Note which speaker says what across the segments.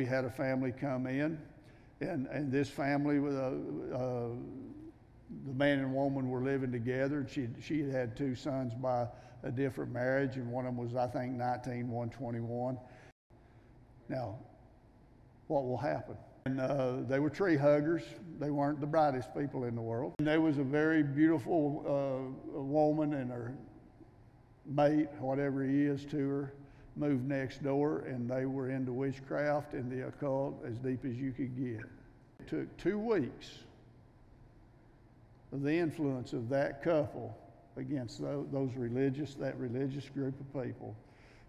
Speaker 1: We had a family come in, and this family, the man and woman were living together. She had two sons by a different marriage, and one of them was, I think, 19, one 21. Now, what will happen? And they were tree huggers. They weren't the brightest people in the world. And there was a very beautiful woman, and her mate, whatever he is to her, moved next door, and they were into witchcraft and the occult as deep as you could get. It took 2 weeks of the influence of that couple against that religious group of people,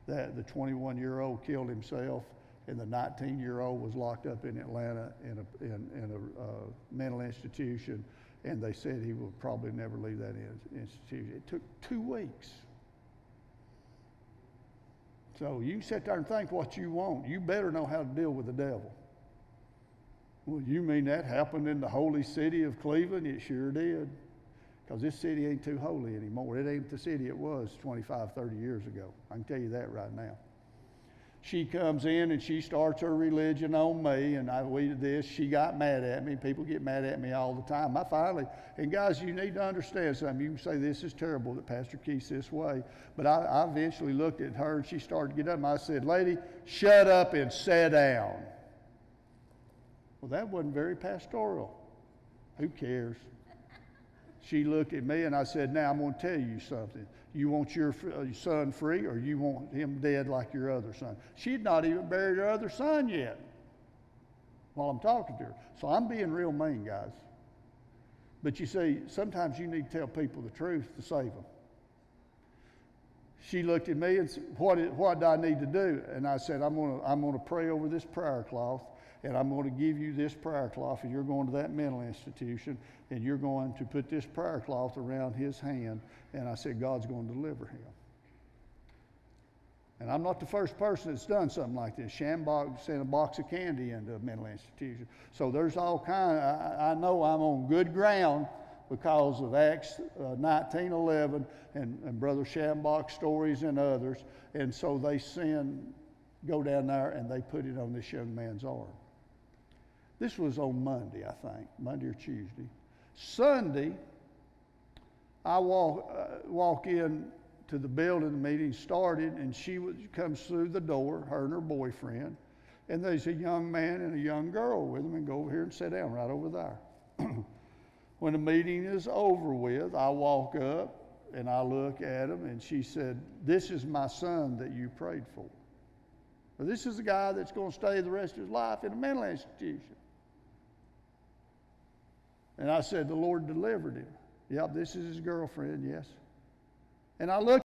Speaker 1: that the 21-year-old killed himself, and the 19-year-old was locked up in Atlanta in a mental institution, and they said he would probably never leave that institution. It took 2 weeks. So you can sit there and think what you want. You better know how to deal with the devil. Well, you mean that happened in the holy city of Cleveland? It sure did. Because this city ain't too holy anymore. It ain't the city it was 25, 30 years ago. I can tell you that right now. She comes in and she starts her religion on me, and she got mad at me. People get mad at me all the time. And guys, you need to understand something. You can say this is terrible that Pastor Keith's this way, but I eventually looked at her and she started to get up, and I said, "Lady, shut up and sit down." Well, that wasn't very pastoral. Who cares? She looked at me and I said, "Now I'm going to tell you something. You want your son free, or you want him dead like your other son?" She'd not even buried her other son yet while I'm talking to her. So I'm being real mean, guys. But you see, sometimes you need to tell people the truth to save them. She looked at me and said, what do I need to do? And I said, I'm going to pray over this prayer cloth, and I'm going to give you this prayer cloth, and you're going to that mental institution, and you're going to put this prayer cloth around his hand. And I said, God's going to deliver him. And I'm not the first person that's done something like this. Shambach sent a box of candy into a mental institution. So there's all kind of, I know I'm on good ground because of Acts 19:11 and Brother Shambach's stories and others. And so they go down there and they put it on this young man's arm. This was on Monday, I think, Monday or Tuesday. Sunday, I walk in to the building, the meeting started, and she comes through the door, her and her boyfriend, and there's a young man and a young girl with them, and go over here and sit down right over there. When the meeting is over with, I walk up and I look at him, and she said, "This is my son that you prayed for. Well, this is the guy that's going to stay the rest of his life in a mental institution." And I said, "The Lord delivered him." "Yep, this is his girlfriend," "Yes." And I looked